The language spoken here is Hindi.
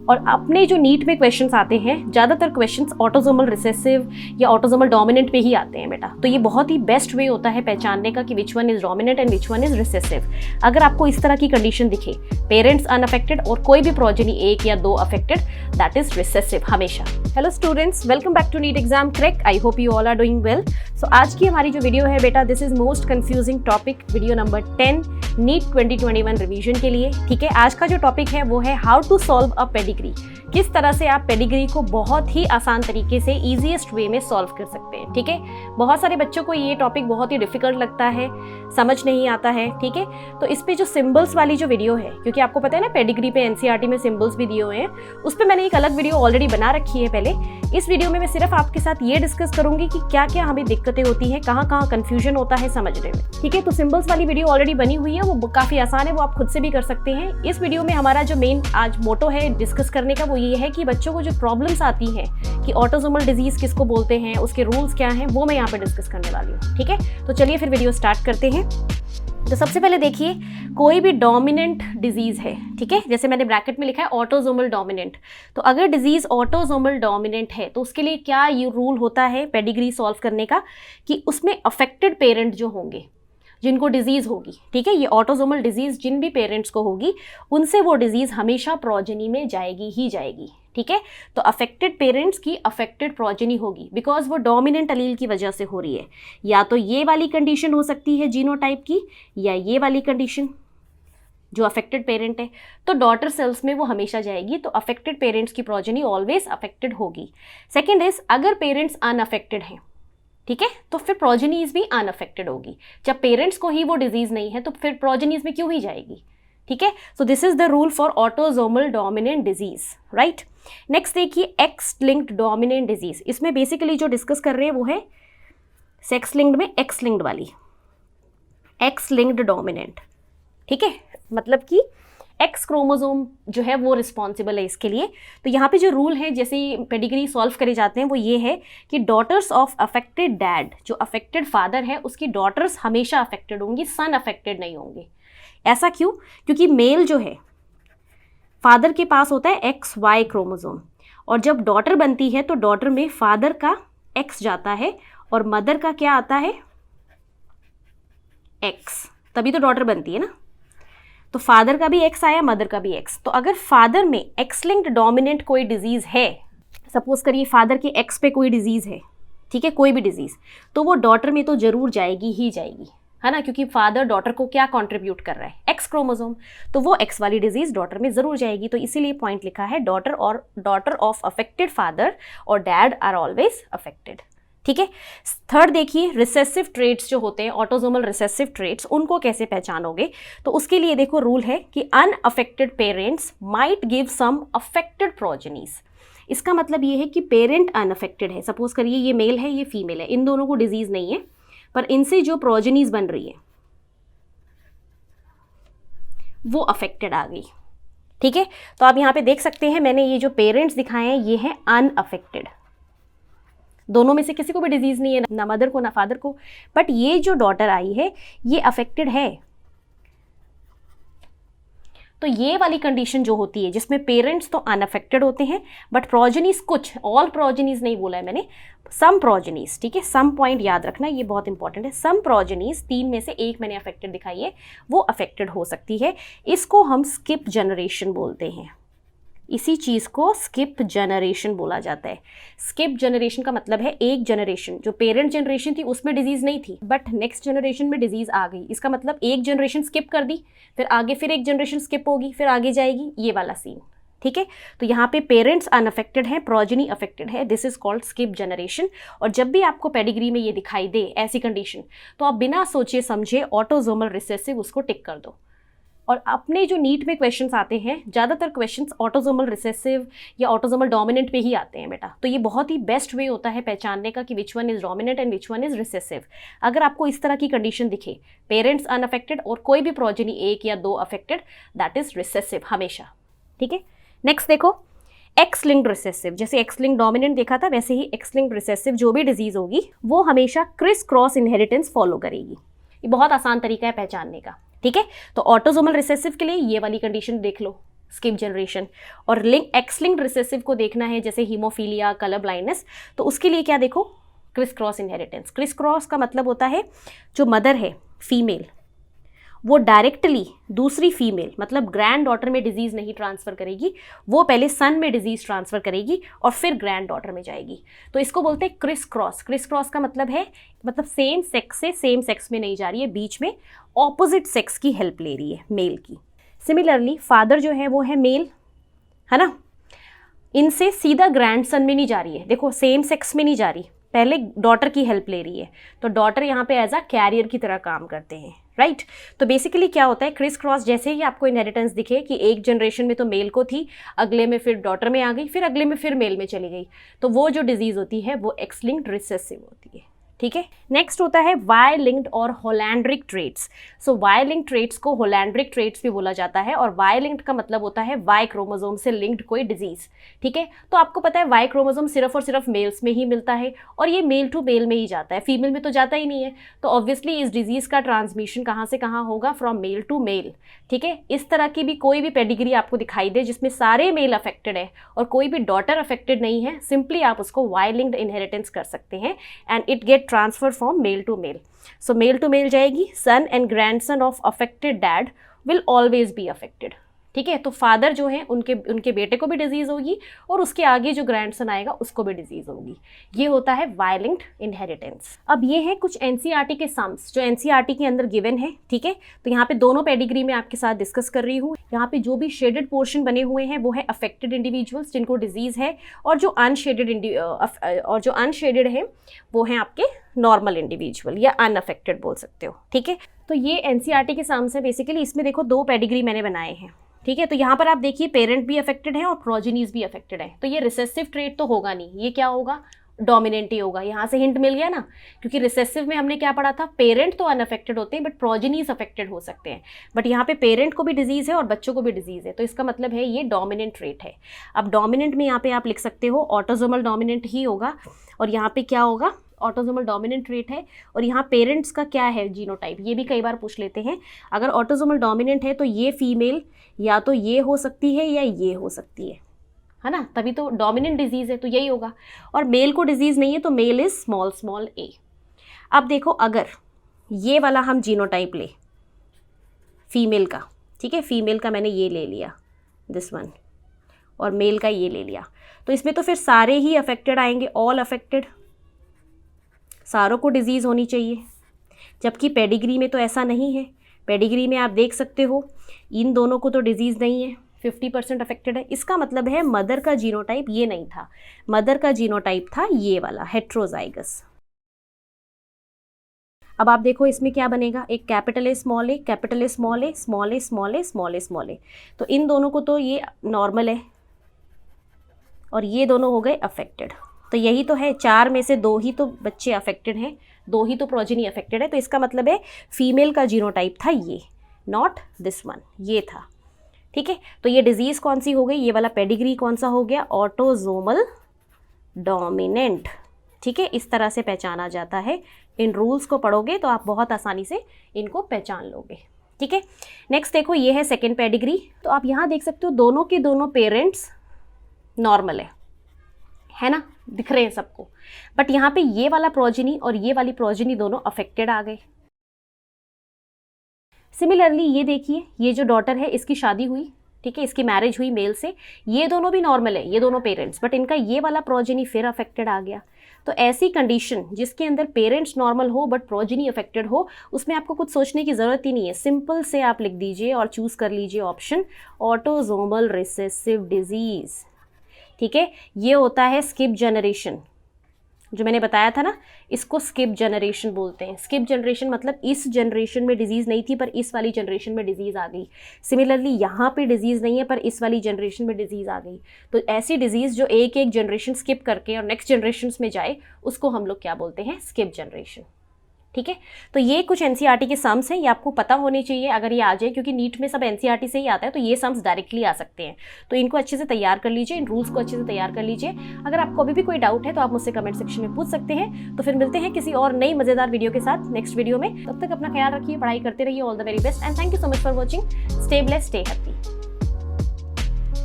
और अपने जो नीट में क्वेश्चंस आते हैं ज़्यादातर क्वेश्चंस ऑटोसोमल रिसेसिव या ऑटोसोमल डोमिनेंट पे ही आते हैं बेटा। तो ये बहुत ही बेस्ट वे होता है पहचानने का कि which one is dominant and which one is recessive. अगर आपको इस तरह की कंडीशन दिखे, पेरेंट्स अनअफेक्टेड और कोई भी प्रोजेनी एक या दो अफेक्टेड, दैट इज रिसेसिव हमेशा। Hello students, welcome back to NEET exam crack. I hope you all are doing well. So आज की हमारी जो वीडियो है बेटा, this is most confusing topic, video number 10 NEET 2021 revision के लिए। ठीक है, आज का जो टॉपिक है वो है how to solve a pedigree. किस तरह से आप पेडिग्री को बहुत ही आसान तरीके से ईजीएस्ट वे में सॉल्व कर सकते हैं। ठीक है, बहुत सारे बच्चों को ये टॉपिक बहुत ही डिफिकल्ट लगता है, समझ नहीं आता है। ठीक है, तो इस पे जो सिंबल्स वाली जो वीडियो है, क्योंकि आपको पता है ना पेडिग्री पे एनसीईआरटी में सिंबल्स भी दिए हुए हैं, उस पर मैंने एक अलग वीडियो ऑलरेडी बना रखी है पहले। इस वीडियो में मैं सिर्फ आपके साथ ये डिस्कस करूंगी कि क्या क्या हमें दिक्कतें होती हैं, कहाँ कहाँ कंफ्यूजन होता है समझने में। ठीक है, तो सिंबल्स वाली वीडियो ऑलरेडी बनी हुई है, वो काफी आसान है, वो आप खुद से भी कर सकते हैं। इस वीडियो में हमारा जो मेन आज मोटो है डिस्कस करने का, वो ये है कि बच्चों को जो प्रॉब्लम्स आती हैं कि ऑटोसोमल डिजीज किसको बोलते हैं, उसके रूल्स क्या हैं, वो मैं यहाँ पे डिस्कस करने वाली हूँ। ठीक है, तो चलिए फिर वीडियो स्टार्ट करते हैं। तो सबसे पहले देखिए, कोई भी डोमिनेंट डिजीज है, ठीक है, जैसे मैंने ब्रैकेट में लिखा है ऑटोसोमल डोमिनेंट। तो अगर डिजीज ऑटोसोमल डोमिनेंट है तो उसके लिए क्या ये रूल होता है पेडिग्री सॉल्व करने का कि उसमें अफेक्टेड पेरेंट जो होंगे, जिनको डिजीज होगी, ठीक है, ये ऑटोसोमल डिजीज जिन भी पेरेंट्स को होगी उनसे वो डिजीज हमेशा प्रोजेनी में जाएगी ही जाएगी। ठीक है, तो अफेक्टेड पेरेंट्स की अफेक्टेड प्रोजेनी होगी बिकॉज वो डोमिनेंट अलील की वजह से हो रही है। या तो ये वाली कंडीशन हो सकती है जीनोटाइप की, या ये वाली कंडीशन जो अफेक्टेड पेरेंट है, तो डॉटर सेल्स में वो हमेशा जाएगी। तो अफेक्टेड पेरेंट्स की प्रोजेनी ऑलवेज अफेक्टेड होगी। सेकेंड इज, अगर पेरेंट्स अनअफेक्टेड हैं, ठीक है, तो फिर प्रोजेनीज भी अनअफेक्टेड होगी। जब पेरेंट्स को ही वो डिजीज नहीं है तो फिर प्रोजेनीज में क्यों ही जाएगी। ठीक है, so this is the rule for autosomal dominant disease, right. Next देखिए, एक्स लिंक्ड डोमिनेंट डिजीज। इसमें बेसिकली जो डिस्कस कर रहे हैं वो है सेक्स लिंक्ड में एक्स लिंक्ड वाली, एक्स लिंक्ड डोमिनेंट। ठीक है, मतलब कि एक्स क्रोमोसोम जो है वो रिस्पॉन्सिबल है इसके लिए। तो यहाँ पे जो रूल है जैसे पेडिग्री सॉल्व करे जाते हैं वो ये है कि डॉटर्स ऑफ अफेक्टेड डैड, जो अफेक्टेड फादर है उसकी डॉटर्स हमेशा अफेक्टेड होंगी, सन अफेक्टेड नहीं होंगे। ऐसा क्यों? क्योंकि मेल जो है फादर के पास होता है एक्स वाई क्रोमोसोम, और जब डॉटर बनती है तो डॉटर में फादर का एक्स जाता है और मदर का क्या आता है, एक्स, तभी तो डॉटर बनती है ना। तो फादर का भी एक्स आया, मदर का भी एक्स। तो अगर फादर में एक्स लिंक्ड डोमिनेंट कोई डिजीज है, सपोज करिए फादर के एक्स पे कोई डिजीज है, ठीक है, कोई भी डिजीज, तो वो डॉटर में तो जरूर जाएगी ही जाएगी, है ना, क्योंकि फादर डॉटर को क्या कंट्रीब्यूट कर रहा है, एक्स क्रोमोसोम, तो वो एक्स वाली डिजीज डॉटर में जरूर जाएगी। तो इसीलिए पॉइंट लिखा है डॉटर और डॉटर ऑफ अफेक्टेड फादर और डैड आर ऑलवेज अफेक्टेड। ठीक है, थर्ड देखिए, रिसेसिव ट्रेट्स जो होते हैं, ऑटोसोमल रिसेसिव ट्रेट्स, उनको कैसे पहचानोगे। तो उसके लिए देखो रूल है कि unaffected parents might give some affected progenies. इसका मतलब ये है कि पेरेंट अनअफेक्टेड है, सपोज करिए ये मेल है ये फीमेल है, इन दोनों को डिजीज नहीं है, पर इनसे जो प्रोजेनीज बन रही है वो अफेक्टेड आ गई। ठीक है, तो आप यहाँ पे देख सकते हैं मैंने ये जो पेरेंट्स दिखाए हैं ये हैं अनअफेक्टेड, दोनों में से किसी को भी डिजीज नहीं है, ना मदर को ना फादर को, बट ये जो डॉटर आई है ये अफेक्टेड है। तो ये वाली कंडीशन जो होती है जिसमें पेरेंट्स तो अनअफेक्टेड होते हैं बट प्रोजेनीज, कुछ, ऑल प्रोजेनीज नहीं बोला है मैंने, सम प्रोजेनीज, ठीक है, सम पॉइंट याद रखना, ये बहुत इंपॉर्टेंट है। सम प्रोजेनीज, 3 में से एक मैंने अफेक्टेड दिखाई है, वो अफेक्टेड हो सकती है। इसको हम स्किप जनरेशन बोलते हैं, इसी चीज़ को स्किप जनरेशन बोला जाता है। स्किप जनरेशन का मतलब है एक जनरेशन, जो पेरेंट जनरेशन थी उसमें डिजीज नहीं थी बट नेक्स्ट जनरेशन में डिजीज आ गई, इसका मतलब एक जनरेशन स्किप कर दी, फिर आगे फिर एक जनरेशन स्किप होगी, फिर आगे जाएगी, ये वाला सीन। ठीक है, तो यहाँ पे पेरेंट्स अनअफेक्टेड है, प्रोजेनी अफेक्टेड है, this is called skip generation. और जब भी आपको पेडिग्री में ये दिखाई दे ऐसी कंडीशन, तो आप बिना सोचे समझे ऑटोसोमल रिसेसिव उसको टिक कर दो। और अपने जो नीट में क्वेश्चंस आते हैं, ज़्यादातर क्वेश्चंस ऑटोसोमल रिसेसिव या ऑटोसोमल डोमिनेंट पे ही आते हैं बेटा। तो ये बहुत ही बेस्ट वे होता है पहचानने का कि which one is dominant and which one is recessive. अगर आपको इस तरह की कंडीशन दिखे, पेरेंट्स अनअफेक्टेड और कोई भी प्रोजेनी एक या दो अफेक्टेड, दैट इज रिसेसिव हमेशा। ठीक है, नेक्स्ट देखो, एक्स लिंक्ड रिसेसिव। जैसे एक्स लिंक्ड डोमिनेंट देखा था वैसे ही एक्स लिंक्ड रिसेसिव जो भी डिजीज होगी वो हमेशा क्रिस क्रॉस इनहेरिटेंस फॉलो करेगी। ये बहुत आसान तरीका है पहचानने का। ठीक है, तो ऑटोसोमल रिसेसिव के लिए ये वाली कंडीशन देख लो, स्किप जनरेशन। और एक्स लिंक्ड रिसेसिव को देखना है जैसे हीमोफीलिया, कलर ब्लाइंडनेस, तो उसके लिए क्या देखो, criss cross inheritance. Criss cross का मतलब होता है जो मदर है फीमेल, वो डायरेक्टली दूसरी फीमेल मतलब ग्रैंड डॉटर में डिजीज़ नहीं ट्रांसफ़र करेगी, वो पहले सन में डिजीज़ ट्रांसफ़र करेगी और फिर ग्रैंड डॉटर में जाएगी। तो इसको बोलते हैं क्रिस क्रॉस। क्रिस क्रॉस का मतलब है मतलब सेम सेक्स से सेम सेक्स में नहीं जा रही है, बीच में ऑपोजिट सेक्स की हेल्प ले रही है, मेल की। सिमिलरली फादर जो है वो है मेल, है ना, इनसे सीधा ग्रैंड सन में नहीं जा रही है, देखो सेम सेक्स में नहीं जा रही, पहले डॉटर की हेल्प ले रही है। तो डॉटर यहाँ पे एज अ कैरियर की तरह काम करते हैं, राइट। तो बेसिकली क्या होता है, क्रिस क्रॉस जैसे ही आपको इनहेरिटेंस दिखे कि एक जनरेशन में तो मेल को थी, अगले में फिर डॉटर में आ गई, फिर अगले में फिर मेल में चली गई, तो वो जो डिजीज़ होती है वो एक्स लिंक्ड रिसेसिव होती है, ठीक है। नेक्स्ट होता है वाई लिंक्ड और होलैंड्रिक ट्रेट्स। सो वाई लिंक्ड ट्रेट्स को होलैंड्रिक ट्रेट्स भी बोला जाता है, और वाई लिंक्ड का मतलब होता है वाई क्रोमोसोम से लिंक्ड कोई डिजीज, ठीक है। तो आपको पता है वाई क्रोमोसोम सिर्फ और सिर्फ मेल्स में ही मिलता है, और ये मेल टू मेल में ही जाता है, फीमेल में तो जाता ही नहीं है। तो ऑब्वियसली इस डिजीज का ट्रांसमिशन कहाँ से कहाँ होगा, फ्रॉम मेल टू मेल, ठीक है। इस तरह की भी कोई भी पेडिग्री आपको दिखाई दे जिसमें सारे मेल अफेक्टेड है और कोई भी डॉटर अफेक्टेड नहीं है, सिंपली आप उसको वाई लिंक्ड इनहेरिटेंस कर सकते हैं, and it get transfer from male to male. So male to male जाएगी, son and grandson of affected dad will always be affected, ठीक है। तो फादर जो है उनके बेटे को भी डिजीज़ होगी और उसके आगे जो ग्रैंडसन आएगा उसको भी डिजीज़ होगी। ये होता है वाई लिंक्ड इनहेरिटेंस। अब ये है कुछ एनसीईआरटी के सम्स जो एनसीईआरटी के अंदर गिवन है, ठीक है। तो यहाँ पे दोनों पेडिग्री में आपके साथ डिस्कस कर रही हूँ। यहाँ पे जो भी शेडेड पोर्शन बने हुए हैं वो है अफेक्टेड इंडिविजुअल्स जिनको डिजीज़ है, और जो अनशेडेड है वो हैं आपके नॉर्मल इंडिविजुअल या अनअफेक्टेड बोल सकते हो, ठीक है। तो ये एनसीईआरटी के सम्स है बेसिकली। इसमें देखो 2 पेडिग्री मैंने बनाए हैं, ठीक है। तो यहाँ पर आप देखिए पेरेंट भी अफेक्टेड है और प्रोजेनीज भी अफेक्टेड है, तो ये रिसेसिव ट्रेट तो होगा नहीं, ये क्या होगा, डोमिनेंट ही होगा। यहाँ से हिंट मिल गया ना, क्योंकि रिसेसिव में हमने क्या पढ़ा था, पेरेंट तो अनअफेक्टेड होते हैं बट प्रोजेनीज अफेक्टेड हो सकते हैं, बट यहाँ पे पेरेंट को भी डिजीज़ है और बच्चों को भी डिजीज़ है, तो इसका मतलब है ये डोमिनेंट ट्रेट है। अब डोमिनेंट में यहाँ पे आप लिख सकते हो ऑटोसोमल डोमिनेंट ही होगा, और यहाँ पे क्या होगा, ऑटोसोमल डोमिनेंट ट्रेट है, और यहाँ पेरेंट्स का क्या है जीनोटाइप, ये भी कई बार पूछ लेते हैं। अगर ऑटोसोमल डोमिनेंट है तो ये फीमेल या तो ये हो सकती है या ये हो सकती है ना, तभी तो डोमिनेंट डिजीज़ है, तो यही होगा। और मेल को डिजीज़ नहीं है तो मेल इज स्मॉल ए। अब देखो अगर ये वाला हम जीनोटाइप ले फीमेल का, ठीक है, फीमेल का मैंने ये ले लिया दिस वन, और मेल का ये ले लिया, तो इसमें तो फिर सारे ही अफेक्टेड आएंगे, ऑल अफेक्टेड, सारों को डिजीज़ होनी चाहिए। जबकि पेडिग्री में तो ऐसा नहीं है, पेडिग्री में आप देख सकते हो इन दोनों को तो डिजीज़ नहीं है, 50% अफेक्टेड है। इसका मतलब है मदर का जीनोटाइप ये नहीं था, मदर का जीनोटाइप था ये वाला हेट्रोजाइगस। अब आप देखो इसमें क्या बनेगा, एक capital A small A, capital A small A, small A small A, small A small A. तो इन दोनों को तो ये नॉर्मल है और ये दोनों हो गए अफेक्टेड। तो यही तो है, 4 में से 2 ही तो बच्चे अफेक्टेड हैं, 2 ही तो प्रोजेनी अफेक्टेड है। तो इसका मतलब है फीमेल का जीनोटाइप था ये, नॉट दिस वन, ये था, ठीक है। तो ये डिजीज़ कौन सी हो गई, ये वाला पेडिग्री कौन सा हो गया, ऑटोसोमल डोमिनेंट, ठीक है। इस तरह से पहचाना जाता है। इन रूल्स को पढ़ोगे तो आप बहुत आसानी से इनको पहचान लोगे, ठीक है। नेक्स्ट देखो ये है सेकेंड पेडिग्री। तो आप यहाँ देख सकते हो दोनों के दोनों पेरेंट्स नॉर्मल है ना, दिख रहे हैं सबको, बट यहाँ पे ये वाला प्रोजेनी और ये वाली प्रोजेनी दोनों अफेक्टेड आ गए। सिमिलरली ये देखिए, ये जो डॉटर है इसकी शादी हुई, ठीक है, इसकी मैरिज हुई मेल से, ये दोनों भी नॉर्मल है, ये दोनों पेरेंट्स, बट इनका ये वाला प्रोजेनी फिर अफेक्टेड आ गया। तो ऐसी कंडीशन जिसके अंदर पेरेंट्स नॉर्मल हो बट प्रोजेनी अफेक्टेड हो, उसमें आपको कुछ सोचने की ज़रूरत ही नहीं है, सिंपल से आप लिख दीजिए और चूज़ कर लीजिए ऑप्शन ऑटोसोमल रिसेसिव डिजीज़, ठीक है। ये होता है स्किप जनरेशन, जो मैंने बताया था ना, इसको स्किप जनरेशन बोलते हैं। स्किप जनरेशन मतलब इस जनरेशन में डिजीज़ नहीं थी पर इस वाली जनरेशन में डिजीज़ आ गई। सिमिलरली यहाँ पे डिजीज़ नहीं है पर इस वाली जनरेशन में डिजीज़ आ गई। तो ऐसी डिजीज़ जो एक एक जनरेशन स्किप करके और नेक्स्ट जनरेशन में जाए, उसको हम लोग क्या बोलते हैं, स्किप जनरेशन, ठीक है। तो ये कुछ एनसीईआरटी के सम्स हैं, ये आपको पता होने चाहिए अगर ये आ जाए, क्योंकि नीट में सब एनसीईआरटी से ही आता है, तो ये सम्स डायरेक्टली आ सकते हैं। तो इनको अच्छे से तैयार कर लीजिए, इन रूल्स को अच्छे से तैयार कर लीजिए। अगर आपको अभी भी कोई डाउट है तो आप मुझसे कमेंट सेक्शन में पूछ सकते हैं। तो फिर मिलते हैं किसी और नई मज़ेदार वीडियो के साथ नेक्स्ट वीडियो में। तब तक अपना ख्याल रखिए, पढ़ाई करते रहिए। All the very best and thank you so much for watching. Stay blessed, stay happy.